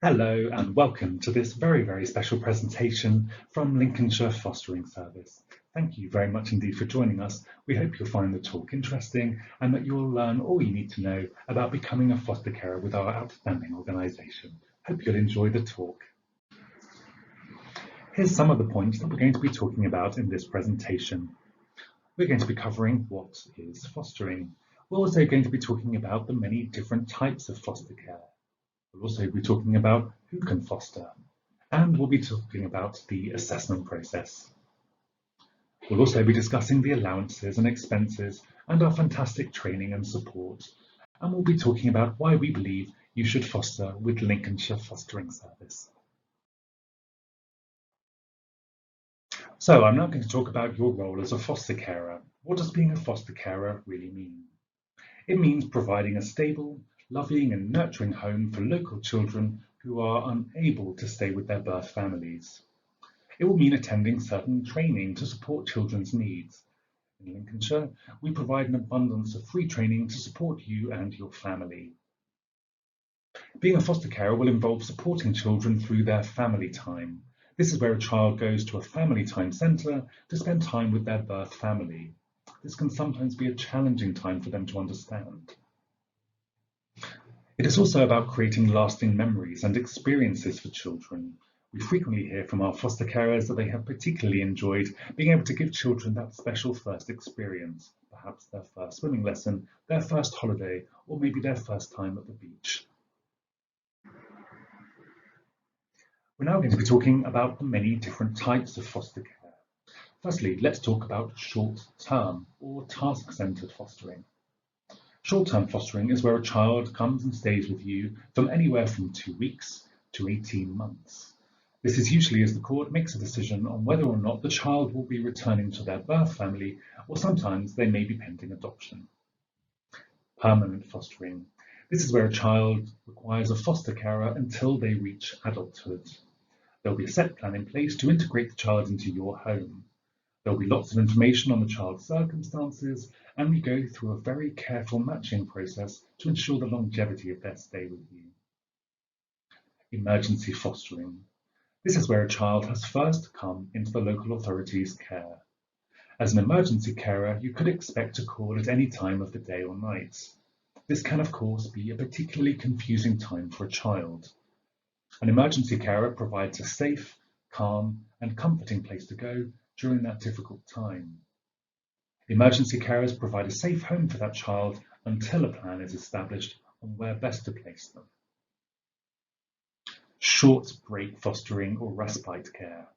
Hello and welcome to this very special presentation from Lincolnshire Fostering Service. Thank you very much indeed for joining us. We hope you'll find the talk interesting and that you'll learn all you need to know about becoming a foster carer with our outstanding organisation. Hope you'll enjoy the talk. Here's some of the points that we're going to be talking about in this presentation. We're going to be covering what is fostering. We're also going to be talking about the many different types of foster care. We'll also be talking about who can foster, and we'll be talking about the assessment process. We'll also be discussing the allowances and expenses and our fantastic training and support, and we'll be talking about why we believe you should foster with Lincolnshire Fostering Service. So I'm now going to talk about your role as a foster carer. What does being a foster carer really mean? It means providing a stable, loving and nurturing home for local children who are unable to stay with their birth families. It will mean attending certain training to support children's needs. In Lincolnshire, we provide an abundance of free training to support you and your family. Being a foster carer will involve supporting children through their family time. This is where a child goes to a family time centre to spend time with their birth family. This can sometimes be a challenging time for them to understand. It is also about creating lasting memories and experiences for children. We frequently hear from our foster carers that they have particularly enjoyed being able to give children that special first experience, perhaps their first swimming lesson, their first holiday, or maybe their first time at the beach. We're now going to be talking about the many different types of foster care. Firstly, let's talk about short-term or task-centred fostering. Short-term fostering is where a child comes and stays with you from anywhere from 2 weeks to 18 months. This is usually as the court makes a decision on whether or not the child will be returning to their birth family, or sometimes they may be pending adoption. Permanent fostering. This is where a child requires a foster carer until they reach adulthood. There will be a set plan in place to integrate the child into your home. There will be lots of information on the child's circumstances, and we go through a very careful matching process to ensure the longevity of their stay with you. Emergency fostering. This is where a child has first come into the local authority's care. As an emergency carer, you could expect a call at any time of the day or night. This can, of course, be a particularly confusing time for a child. An emergency carer provides a safe, calm, and comforting place to go during that difficult time. Emergency carers provide a safe home for that child until a plan is established on where best to place them. Short break fostering or respite care.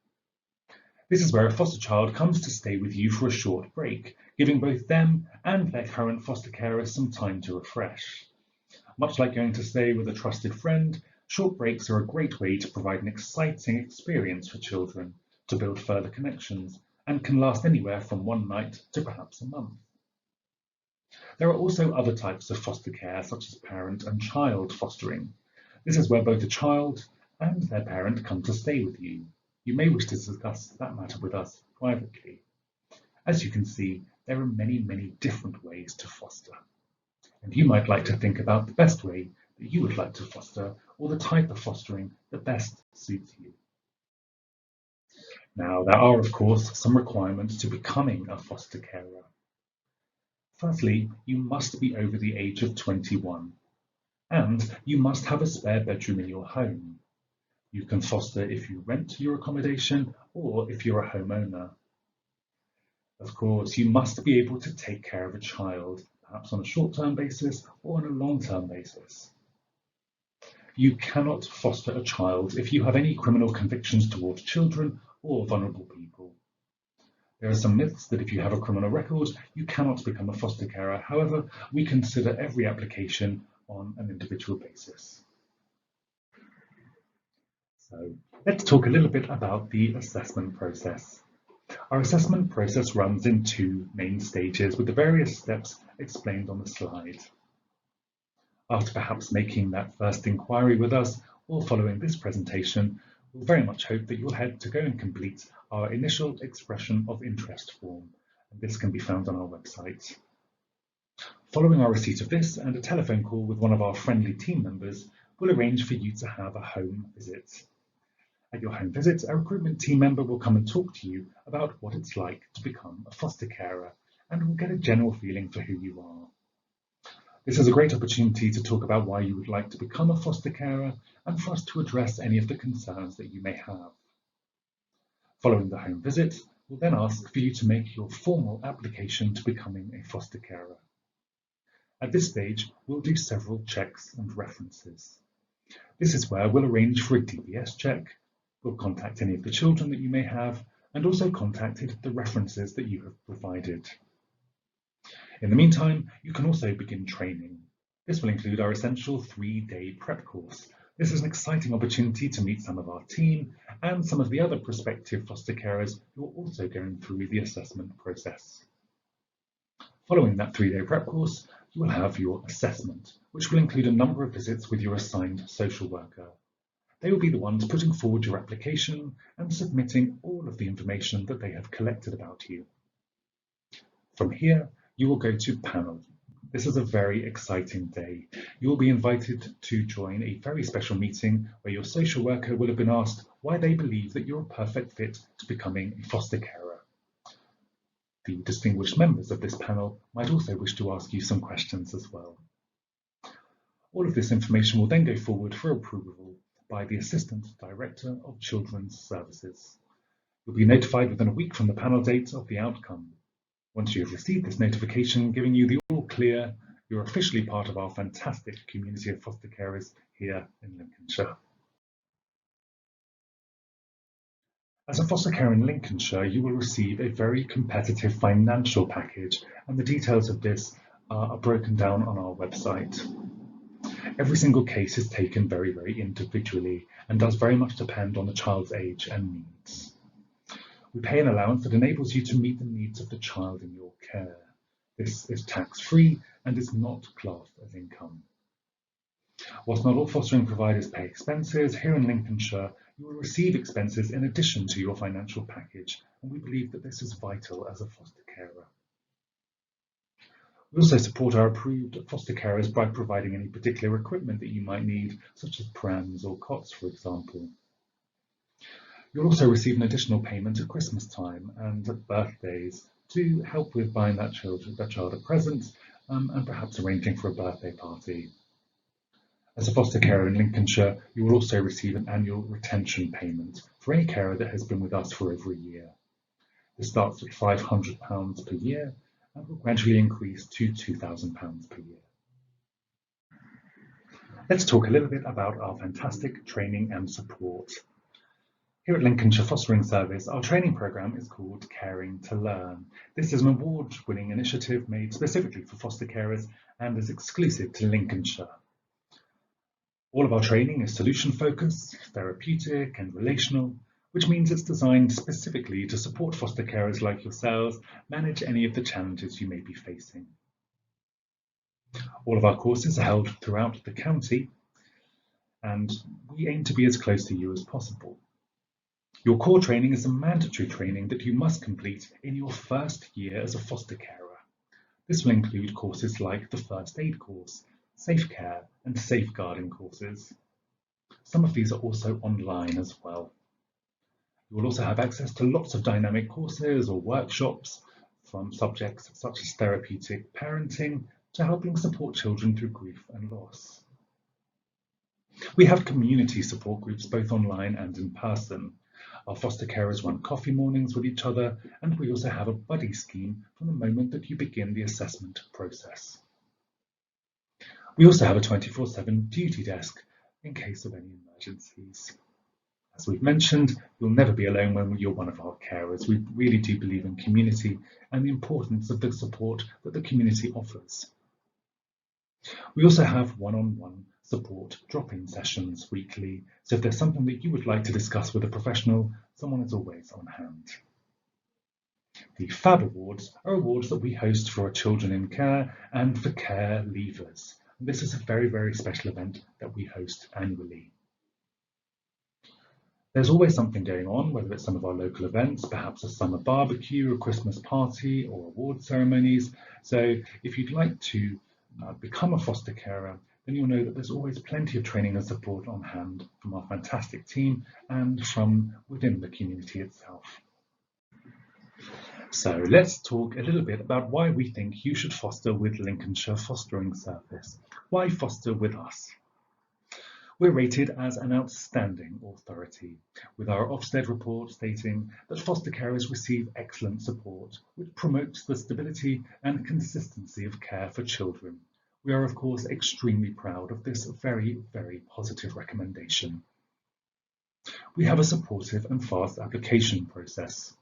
This is where a foster child comes to stay with you for a short break, giving both them and their current foster carer some time to refresh. Much like going to stay with a trusted friend, short breaks are a great way to provide an exciting experience for children, to build further connections, and can last anywhere from one night to perhaps a month. There are also other types of foster care, such as parent and child fostering. This is where both the child and their parent come to stay with you. You may wish to discuss that matter with us privately. As you can see, there are many different ways to foster. And you might like to think about the best way that you would like to foster, or the type of fostering that best suits you. Now, there are, of course, some requirements to becoming a foster carer. Firstly, you must be over the age of 21, and you must have a spare bedroom in your home. You can foster if you rent your accommodation or if you're a homeowner. Of course, you must be able to take care of a child, perhaps on a short-term basis or on a long-term basis. You cannot foster a child if you have any criminal convictions towards children or vulnerable people. There are some myths that if you have a criminal record, you cannot become a foster carer. However, we consider every application on an individual basis. So let's talk a little bit about the assessment process. Our assessment process runs in 2 main stages with the various steps explained on the slide. After perhaps making that first inquiry with us or following this presentation, we'll very much hope that you'll head to go and complete our initial expression of interest form, and this can be found on our website. Following our receipt of this and a telephone call with one of our friendly team members, we'll arrange for you to have a home visit. At your home visit, a recruitment team member will come and talk to you about what it's like to become a foster carer, and will get a general feeling for who you are. This is a great opportunity to talk about why you would like to become a foster carer and for us to address any of the concerns that you may have. Following the home visit, we'll then ask for you to make your formal application to becoming a foster carer. At this stage, we'll do several checks and references. This is where we'll arrange for a DBS check, we'll contact any of the children that you may have, and also contacted the references that you have provided. In the meantime, you can also begin training. This will include our essential 3-day prep course. This is an exciting opportunity to meet some of our team and some of the other prospective foster carers who are also going through the assessment process. Following that 3-day prep course, you will have your assessment, which will include a number of visits with your assigned social worker. They will be the ones putting forward your application and submitting all of the information that they have collected about you. From here, you will go to panel. This is a very exciting day. You will be invited to join a very special meeting where your social worker will have been asked why they believe that you're a perfect fit to becoming a foster carer. The distinguished members of this panel might also wish to ask you some questions as well. All of this information will then go forward for approval by the Assistant Director of Children's Services. You'll be notified within a week from the panel date of the outcome. Once you have received this notification giving you the all clear, you're officially part of our fantastic community of foster carers here in Lincolnshire. As a foster carer in Lincolnshire, you will receive a very competitive financial package, and the details of this are broken down on our website. Every single case is taken very, very individually and does very much depend on the child's age and needs. We pay an allowance that enables you to meet the needs of the child in your care. This is tax-free and is not classed as income. Whilst not all fostering providers pay expenses, here in Lincolnshire, you will receive expenses in addition to your financial package, and we believe that this is vital as a foster carer. We also support our approved foster carers by providing any particular equipment that you might need, such as prams or cots, for example. You'll also receive an additional payment at Christmas time and at birthdays to help with buying that child a present and perhaps arranging for a birthday party. As a foster carer in Lincolnshire, you will also receive an annual retention payment for any carer that has been with us for over a year. This starts at £500 per year and will gradually increase to £2,000 per year. Let's talk a little bit about our fantastic training and support. Here at Lincolnshire Fostering Service, our training programme is called Caring to Learn. This is an award-winning initiative made specifically for foster carers and is exclusive to Lincolnshire. All of our training is solution-focused, therapeutic and relational, which means it's designed specifically to support foster carers like yourselves manage any of the challenges you may be facing. All of our courses are held throughout the county, and we aim to be as close to you as possible. Your core training is a mandatory training that you must complete in your first year as a foster carer. This will include courses like the First Aid course, Safe Care and Safeguarding courses. Some of these are also online as well. You will also have access to lots of dynamic courses or workshops from subjects such as therapeutic parenting to helping support children through grief and loss. We have community support groups both online and in person. Our foster carers run coffee mornings with each other, and we also have a buddy scheme from the moment that you begin the assessment process. We also have a 24/7 duty desk in case of any emergencies. As we've mentioned, you'll never be alone when you're one of our carers. We really do believe in community and the importance of the support that the community offers. We also have one-on-one support drop-in sessions weekly, so if there's something that you would like to discuss with a professional, someone is always on hand. The FAB Awards are awards that we host for our children in care and for care leavers. This is a very, very special event that we host annually. There's always something going on, whether it's some of our local events, perhaps a summer barbecue, a Christmas party, or award ceremonies. So if you'd like to become a foster carer, then you'll know that there's always plenty of training and support on hand from our fantastic team and from within the community itself. So let's talk a little bit about why we think you should foster with Lincolnshire Fostering Service. Why foster with us? We're rated as an outstanding authority, with our Ofsted report stating that foster carers receive excellent support, which promotes the stability and consistency of care for children. We are, of course, extremely proud of this very, very positive recommendation. We have a supportive and fast application process.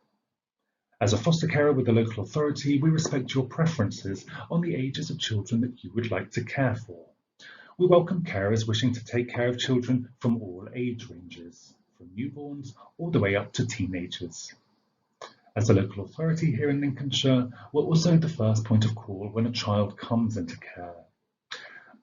As a foster carer with the local authority, we respect your preferences on the ages of children that you would like to care for. We welcome carers wishing to take care of children from all age ranges, from newborns all the way up to teenagers. As a local authority here in Lincolnshire, we're also the first point of call when a child comes into care.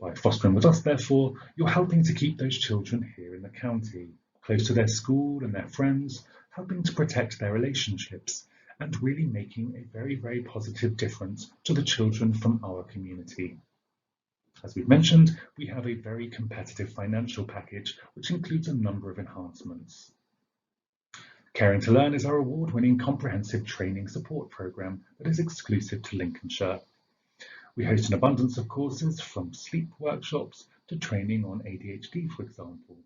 By fostering with us, therefore, you're helping to keep those children here in the county, close to their school and their friends, helping to protect their relationships, and really making a very, very positive difference to the children from our community. As we've mentioned, we have a very competitive financial package, which includes a number of enhancements. Caring to Learn is our award-winning comprehensive training support programme that is exclusive to Lincolnshire. We host an abundance of courses, from sleep workshops to training on ADHD, for example.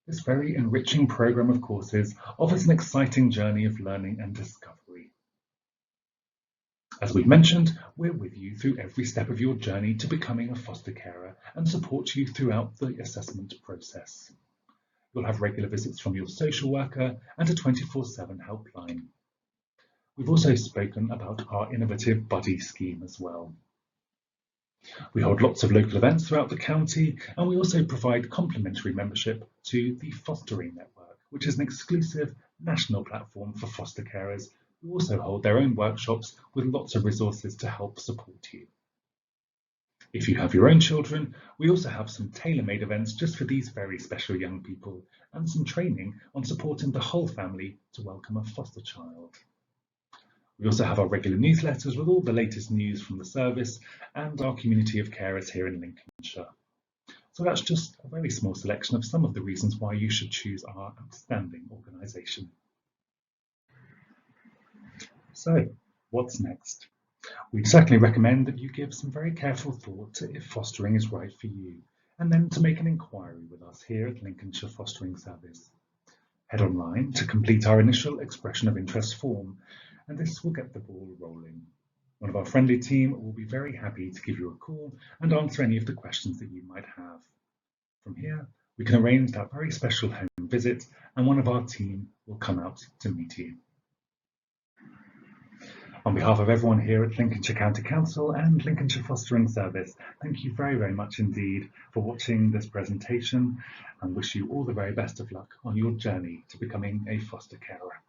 This very enriching programme of courses offers an exciting journey of learning and discovery. As we've mentioned, we're with you through every step of your journey to becoming a foster carer and support you throughout the assessment process. You'll have regular visits from your social worker and a 24/7 helpline. We've also spoken about our innovative buddy scheme as well. We hold lots of local events throughout the county, and we also provide complimentary membership to the Fostering Network, which is an exclusive national platform for foster carers who also hold their own workshops with lots of resources to help support you. If you have your own children, we also have some tailor-made events just for these very special young people, and some training on supporting the whole family to welcome a foster child. We also have our regular newsletters with all the latest news from the service and our community of carers here in Lincolnshire. So that's just a very small selection of some of the reasons why you should choose our outstanding organisation. So, what's next? We'd certainly recommend that you give some very careful thought to if fostering is right for you, and then to make an inquiry with us here at Lincolnshire Fostering Service. Head online to complete our initial expression of interest form, and this will get the ball rolling. One of our friendly team will be very happy to give you a call and answer any of the questions that you might have. From here, we can arrange that very special home visit, and one of our team will come out to meet you. On behalf of everyone here at Lincolnshire County Council and Lincolnshire Fostering Service, thank you very, very much indeed for watching this presentation, and wish you all the very best of luck on your journey to becoming a foster carer.